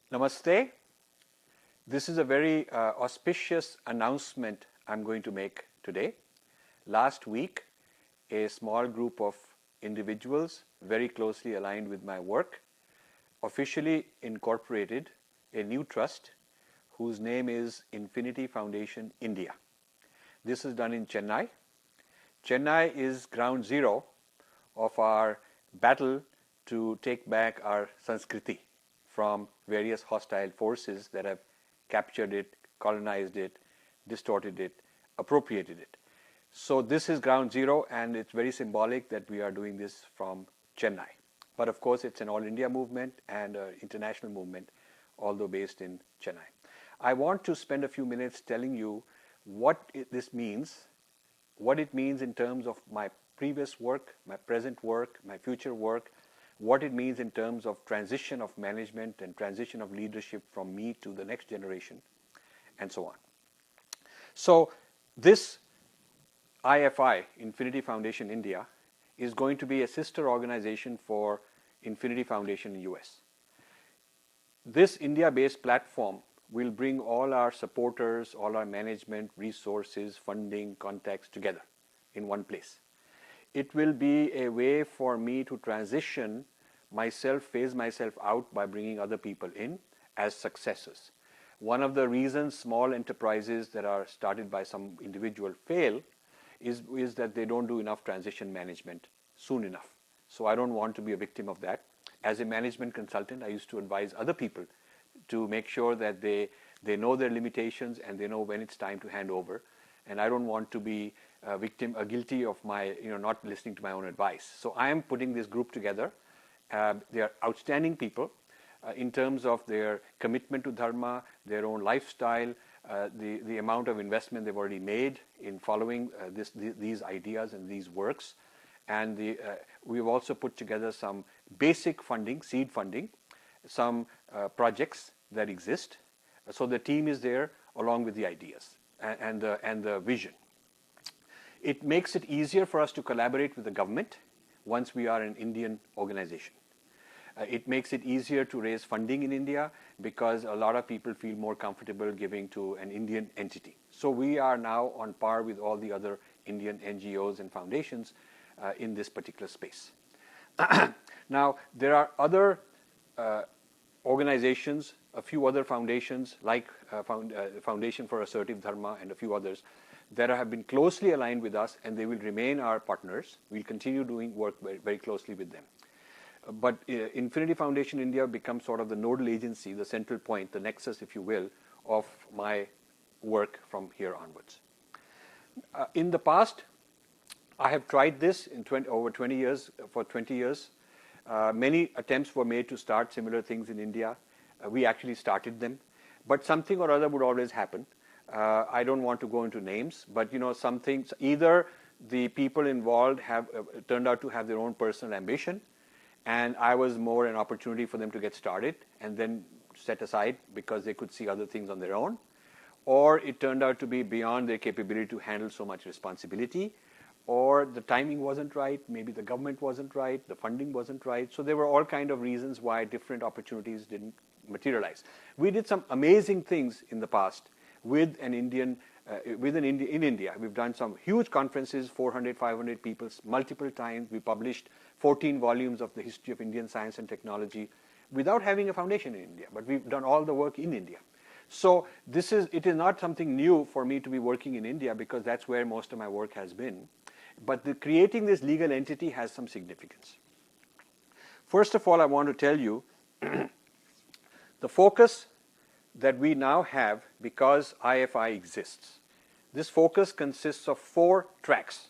Namaste. This is a very auspicious announcement I'm going to make today. Last week, a small group of individuals very closely aligned with my work officially incorporated a new trust whose name is Infinity Foundation India. This is done in Chennai. Chennai is ground zero of our battle to take back our Sanskriti from various hostile forces that have captured it, colonized it, distorted it, appropriated it. So this is ground zero, and it's very symbolic that we are doing this from Chennai. But of course, it's an all India movement and an international movement, although based in Chennai. I want to spend a few minutes telling you what this means, what it means in terms of my previous work, my present work, my future work, what it means in terms of transition of management and transition of leadership from me to the next generation, and so on. So this IFI, Infinity Foundation India, is going to be a sister organization for Infinity Foundation in US. This India-based platform will bring all our supporters, all our management, resources, funding, contacts together in one place. It will be a way for me to transition myself, phase myself out by bringing other people in as successors. One of the reasons small enterprises that are started by some individual fail is that they don't do enough transition management soon enough. So I don't want to be a victim of that. As a management consultant, I used to advise other people to make sure that they know their limitations and they know when it's time to hand over. And I don't want to be guilty of my, not listening to my own advice. So I am putting this group together. They are outstanding people in terms of their commitment to dharma, their own lifestyle, the amount of investment they've already made in following these ideas and these works. And we've also put together some basic funding, seed funding, some projects that exist. So the team is there along with the ideas and the vision. It makes it easier for us to collaborate with the government once we are an Indian organization. It makes it easier to raise funding in India because a lot of people feel more comfortable giving to an Indian entity. So we are now on par with all the other Indian NGOs and foundations in this particular space. Now, there are other organizations, a few other foundations like Foundation for Assertive Dharma and a few others that have been closely aligned with us, and they will remain our partners. We'll continue doing work very, very closely with them. But Infinity Foundation India becomes sort of the nodal agency, the central point, the nexus, if you will, of my work from here onwards. In the past, I have tried this in over 20 years, for 20 years. Many attempts were made to start similar things in India. We actually started them, but something or other would always happen. I don't want to go into names, but some things, either the people involved have turned out to have their own personal ambition, and I was more an opportunity for them to get started and then set aside because they could see other things on their own, or it turned out to be beyond their capability to handle so much responsibility, or the timing wasn't right, maybe the government wasn't right, the funding wasn't right. So there were all kinds of reasons why different opportunities didn't materialize. We did some amazing things in the past with an Indian, in India. We've done some huge conferences, 400, 500 people, multiple times. We published 14 volumes of the history of Indian science and technology without having a foundation in India, but we've done all the work in India. So it is not something new for me to be working in India because that's where most of my work has been. But creating this legal entity has some significance. First of all, I want to tell you the focus that we now have because IFI exists. This focus consists of 4 tracks.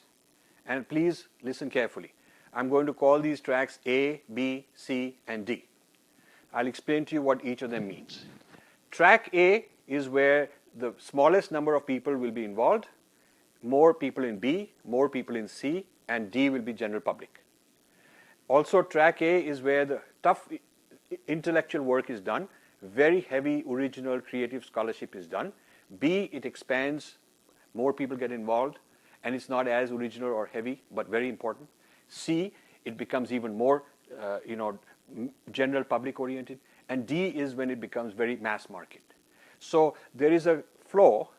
And please listen carefully. I'm going to call these tracks A, B, C, and D. I'll explain to you what each of them means. Track A is where the smallest number of people will be involved, more people in B, more people in C, and D will be general public. Also, track A is where the tough intellectual work is done, very heavy original creative scholarship is done. B, it expands, more people get involved, and it's not as original or heavy, but very important. C, it becomes even more general public oriented. and D is when it becomes very mass market. So there is a flow,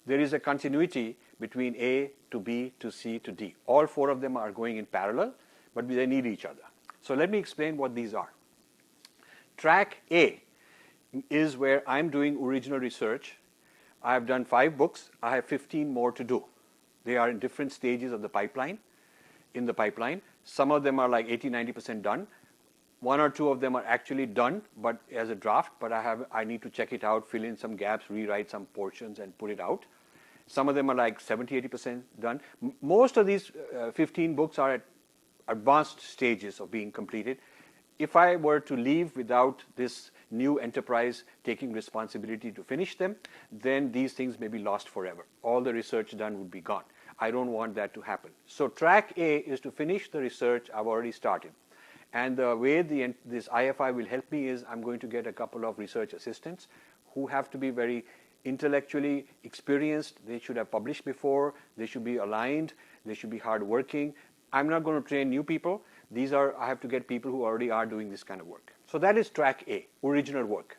there is a continuity between A to B to C to D. All four of them are going in parallel, but they need each other. So let me explain what these are. Track A is where I'm doing original research. I've done 5 books. I have 15 more to do. They are in different stages of the pipeline, Some of them are like 80-90% done. 1 or 2 of them are actually done, but as a draft, but I need to check it out, fill in some gaps, rewrite some portions, and put it out. Some of them are like 70-80% done. Most of these 15 books are at advanced stages of being completed. If I were to leave without this new enterprise taking responsibility to finish them, then these things may be lost forever. All the research done would be gone. I don't want that to happen. So track A is to finish the research I've already started. And the way this IFI will help me is I'm going to get a couple of research assistants who have to be very intellectually experienced. They should have published before. They should be aligned. They should be hardworking. I'm not going to train new people. I have to get people who already are doing this kind of work. So that is track A, original work.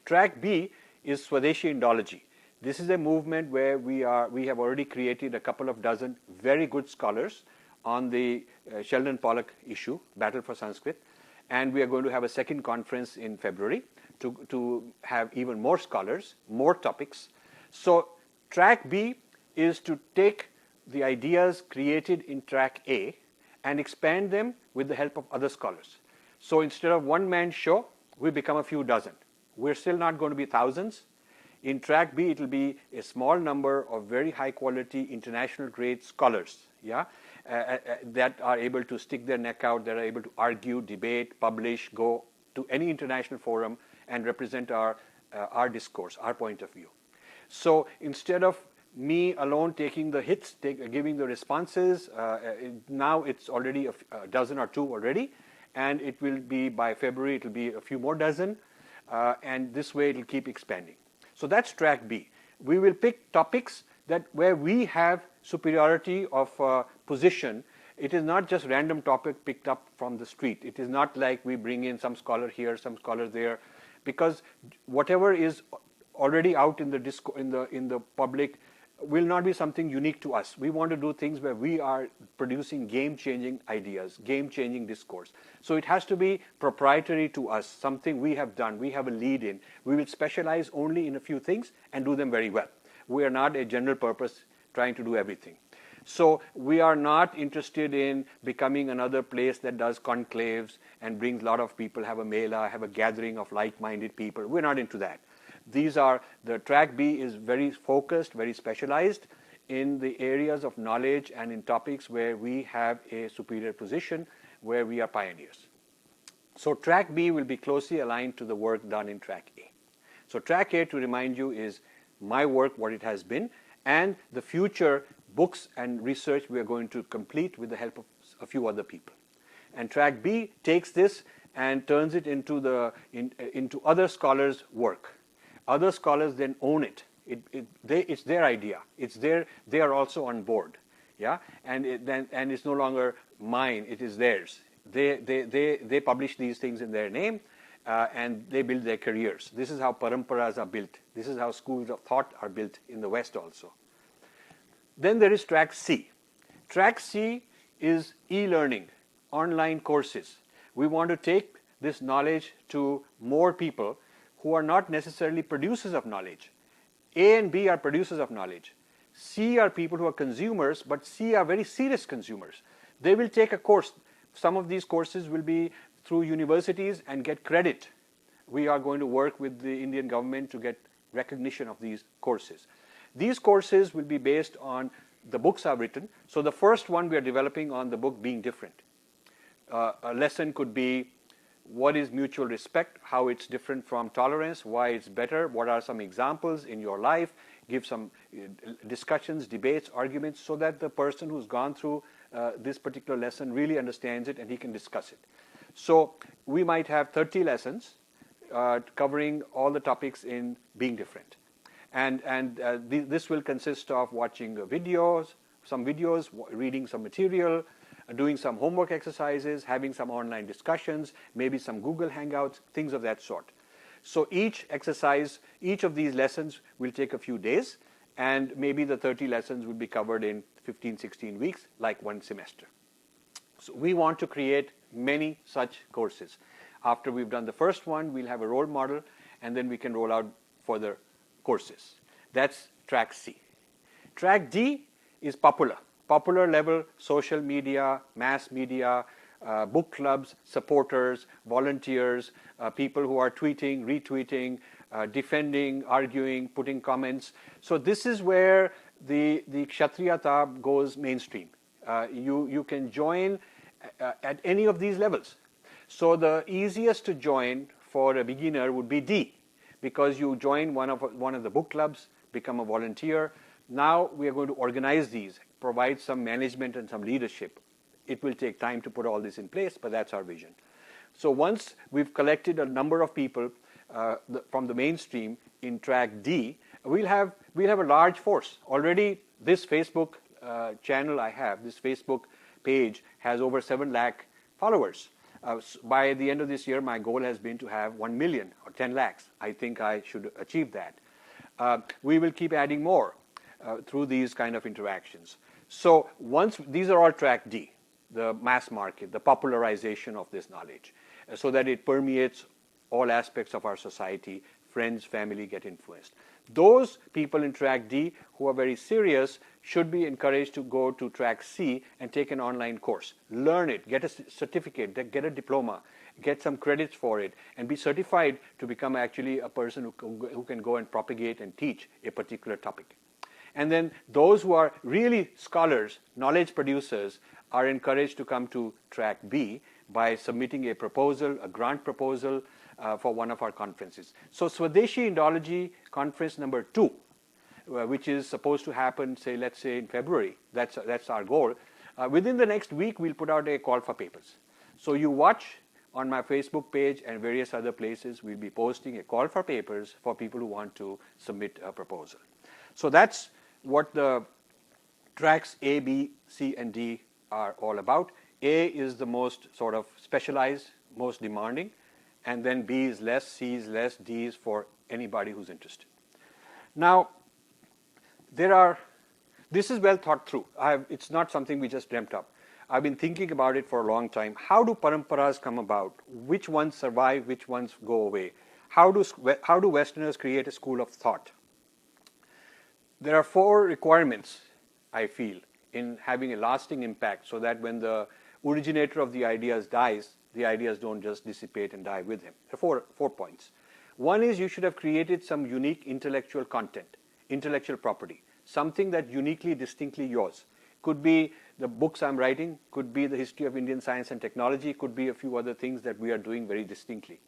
Track B is Swadeshi Indology. This is a movement where we have already created a couple of dozen very good scholars on the Sheldon Pollock issue, Battle for Sanskrit, and we are going to have a second conference in February to have even more scholars, more topics. So track B is to take the ideas created in track A and expand them with the help of other scholars. So instead of one-man show, we become a few dozen. We're still not going to be thousands. In track B, it will be a small number of very high-quality, international-grade scholars, that are able to stick their neck out, that are able to argue, debate, publish, go to any international forum and represent our discourse, our point of view. So instead of me alone taking the hits, giving the responses, now it's already a dozen or 2 already, and it will be by February, it will be a few more dozen, and this way it will keep expanding. So that's track B. We will pick topics where we have superiority of position. It is not just random topic picked up from the street. It is not like we bring in some scholar here, some scholar there, because whatever is already out in the public will not be something unique to us. We want to do things where we are producing game-changing ideas, game-changing discourse. So it has to be proprietary to us, something we have done, we have a lead in. We will specialize only in a few things and do them very well. We are not a general purpose trying to do everything. So we are not interested in becoming another place that does conclaves and brings a lot of people, have a mela, have a gathering of like-minded people. We're not into that. The track B is very focused, very specialized in the areas of knowledge and in topics where we have a superior position, where we are pioneers. So track B will be closely aligned to the work done in track A. So track A, to remind you, is my work, what it has been, and the future books and research we are going to complete with the help of a few other people. And track B takes this and turns it into other scholars' work. Other scholars then own it. It's their idea. They are also on board, and it's no longer mine. It is theirs. They publish these things in their name, and they build their careers. This is how paramparas are built. This is how schools of thought are built in the West also. Then there is track C. Track C is e-learning, online courses. We want to take this knowledge to more people who are not necessarily producers of knowledge. A and B are producers of knowledge. C are people who are consumers, but C are very serious consumers. They will take a course. Some of these courses will be through universities and get credit. We are going to work with the Indian government to get recognition of these courses. These courses will be based on the books I've written. So the first one we are developing on the book Being Different. A lesson could be, what is mutual respect, how it's different from tolerance, why it's better, what are some examples in your life, give some discussions, debates, arguments, so that the person who's gone through this particular lesson really understands it and he can discuss it. So we might have 30 lessons covering all the topics in Being Different. And this will consist of watching videos, reading some material, doing some homework exercises, having some online discussions, maybe some Google Hangouts, things of that sort. So each exercise, each of these lessons will take a few days, and maybe the 30 lessons will be covered in 15, 16 weeks, like one semester. So we want to create many such courses. After we've done the first one, we'll have a role model, and then we can roll out further courses. That's track C. Track D is popular level, social media, mass media, book clubs, supporters, volunteers, people who are tweeting, retweeting, defending, arguing, putting comments. So this is where the Kshatriyata goes mainstream. You can join at any of these levels. So the easiest to join for a beginner would be D, because you join one of the book clubs, become a volunteer. Now we are going to organize these, provide some management and some leadership. It will take time to put all this in place, but that's our vision. So once we've collected a number of people from the mainstream in track D, we'll have a large force. Already this Facebook channel I have, this Facebook page has over 7 lakh followers. By the end of this year, my goal has been to have 1 million or 10 lakhs. I think I should achieve that. We will keep adding more through these kind of interactions. So once these are all track D, the mass market, the popularization of this knowledge, so that it permeates all aspects of our society, friends, family get influenced. Those people in track D who are very serious should be encouraged to go to track C and take an online course. Learn it, get a certificate, get a diploma, get some credits for it, and be certified to become actually a person who can go and propagate and teach a particular topic. And then those who are really scholars, knowledge producers, are encouraged to come to track B by submitting a proposal, a grant proposal for one of our conferences. So Swadeshi Indology Conference number 2, which is supposed to happen, let's say in February, that's our goal. Within the next week, we'll put out a call for papers. So you watch on my Facebook page and various other places, we'll be posting a call for papers for people who want to submit a proposal. So that's what the tracks A, B, C, and D are all about. A is the most sort of specialized, most demanding, and then B is less, C is less, D is for anybody who's interested. Now, this is well thought through. It's not something we just dreamt up. I've been thinking about it for a long time. How do paramparas come about? Which ones survive? Which ones go away? How do Westerners create a school of thought? There are 4 requirements, I feel, in having a lasting impact, so that when the originator of the ideas dies, the ideas don't just dissipate and die with him. There are 4 points. One is you should have created some unique intellectual content, intellectual property, something that uniquely, distinctly yours. Could be the books I'm writing, could be the history of Indian science and technology, could be a few other things that we are doing very distinctly.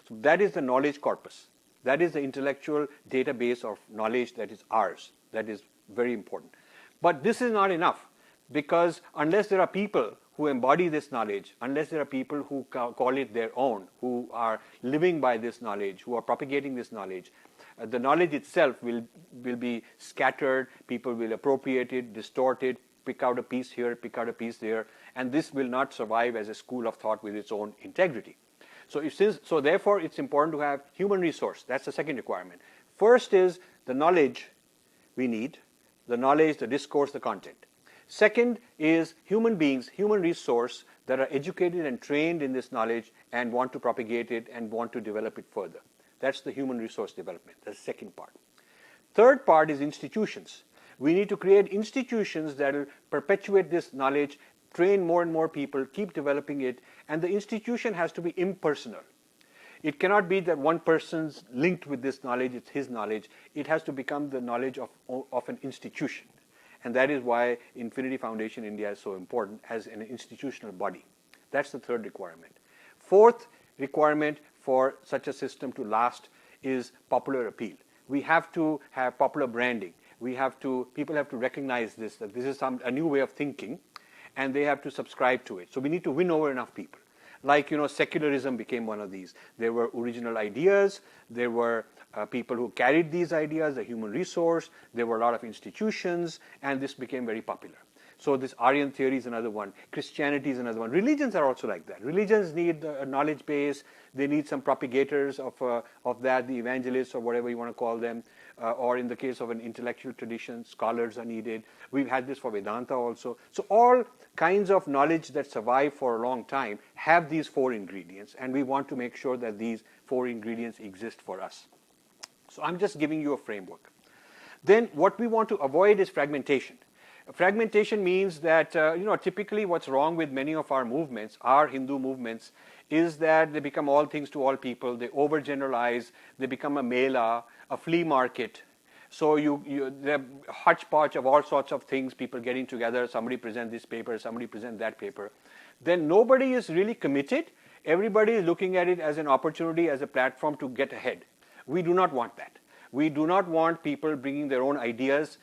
So that is the knowledge corpus. That is the intellectual database of knowledge that is ours. That is very important. But this is not enough, because unless there are people who embody this knowledge, unless there are people who call it their own, who are living by this knowledge, who are propagating this knowledge, the knowledge itself will be scattered, people will appropriate it, distort it, pick out a piece here, pick out a piece there, and this will not survive as a school of thought with its own integrity. So therefore, it's important to have human resource. That's the second requirement. First is the knowledge we need, the knowledge, the discourse, the content. Second is human beings, human resource that are educated and trained in this knowledge and want to propagate it and want to develop it further. That's the human resource development. That's the second part. Third part is institutions. We need to create institutions that will perpetuate this knowledge, train more and more people, keep developing it, and the institution has to be impersonal. It cannot be that one person's linked with this knowledge, it's his knowledge. It has to become the knowledge of an institution. And that is why Infinity Foundation India is so important as an institutional body. That's the third requirement. Fourth requirement for such a system to last is popular appeal. We have to have popular branding. People have to recognize this, that this is a new way of thinking, and they have to subscribe to it. So we need to win over enough people. Like, secularism became one of these. There were original ideas, there were people who carried these ideas, the human resource, there were a lot of institutions, and this became very popular. So this Aryan theory is another one. Christianity is another one. Religions are also like that. Religions need a knowledge base. They need some propagators of that, the evangelists or whatever you want to call them. Or in the case of an intellectual tradition, scholars are needed. We've had this for Vedanta also. So all kinds of knowledge that survive for a long time have these 4 ingredients, and we want to make sure that these 4 ingredients exist for us. So I'm just giving you a framework. Then what we want to avoid is fragmentation. Fragmentation means that, typically what's wrong with many of our movements, our Hindu movements, is that they become all things to all people. They overgeneralize. They become a mela, a flea market. So they're a hodgepodge of all sorts of things, people getting together, somebody present this paper, somebody present that paper. Then nobody is really committed. Everybody is looking at it as an opportunity, as a platform to get ahead. We do not want that. We do not want people bringing their own ideas,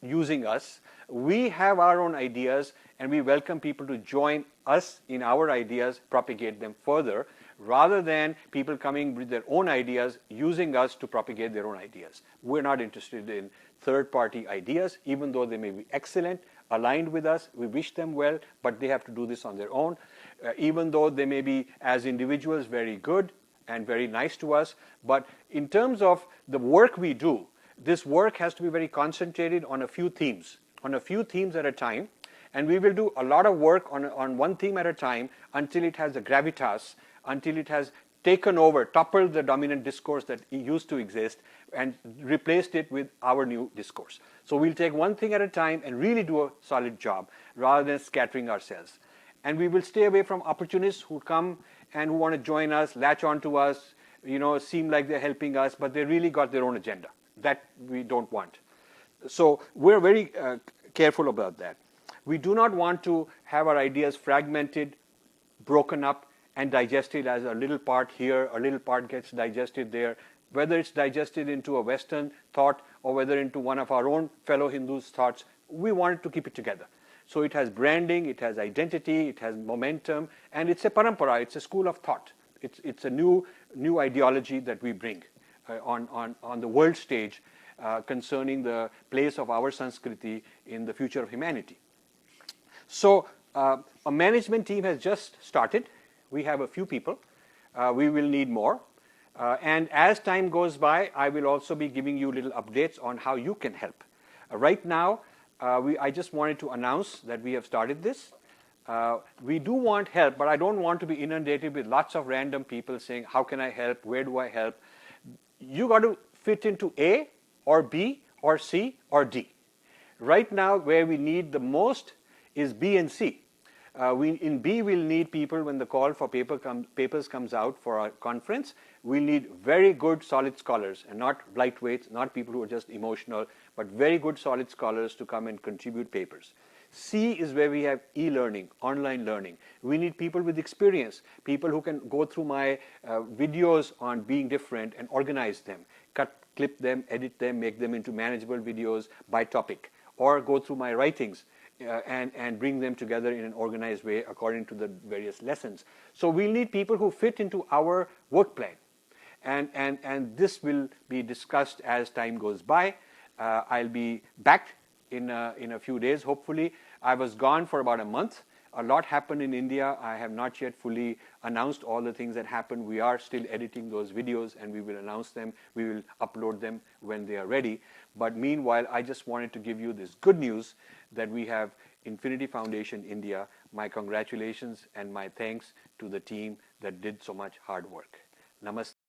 using us. We have our own ideas, and we welcome people to join us in our ideas, propagate them further, rather than people coming with their own ideas, using us to propagate their own ideas. We're not interested in third-party ideas, even though they may be excellent, aligned with us. We wish them well, but they have to do this on their own. Even though they may be, as individuals, very good and very nice to us, but in terms of the work we do, this work has to be very concentrated on a few themes at a time, and we will do a lot of work on one theme at a time until it has the gravitas, until it has taken over, toppled the dominant discourse that used to exist and replaced it with our new discourse. So we'll take one thing at a time and really do a solid job rather than scattering ourselves. And we will stay away from opportunists who come and who want to join us, latch on to us, seem like they're helping us, but they really got their own agenda. That we don't want. So we're very careful about that. We do not want to have our ideas fragmented, broken up, and digested as a little part here, a little part gets digested there, whether it's digested into a Western thought or whether into one of our own fellow Hindus' thoughts. We wanted to keep it together. So it has branding, it has identity, it has momentum, and it's a parampara, it's a school of thought. It's a new ideology that we bring on the world stage concerning the place of our Sanskriti in the future of humanity. So a management team has just started. We have a few people. We will need more. And as time goes by, I will also be giving you little updates on how you can help. Right now, I just wanted to announce that we have started this. We do want help, but I don't want to be inundated with lots of random people saying, how can I help? Where do I help? You got to fit into A or B or C or D. Right now, where we need the most is B and C. In B, we'll need people when the call for papers comes out for our conference. We'll need very good, solid scholars, and not lightweights, not people who are just emotional, but very good, solid scholars to come and contribute papers. C is where we have e-learning, online learning. We need people with experience, people who can go through my videos on being different and organize them, clip them, edit them, make them into manageable videos by topic, or go through my writings and bring them together in an organized way according to the various lessons. So we'll need people who fit into our work plan. And this will be discussed as time goes by. I'll be back in a few days, hopefully. I was gone for about a month. A lot happened in India. I have not yet fully announced all the things that happened. We are still editing those videos, and we will announce them. We will upload them when they are ready. But meanwhile, I just wanted to give you this good news that we have Infinity Foundation India. My congratulations and my thanks to the team that did so much hard work. Namaste.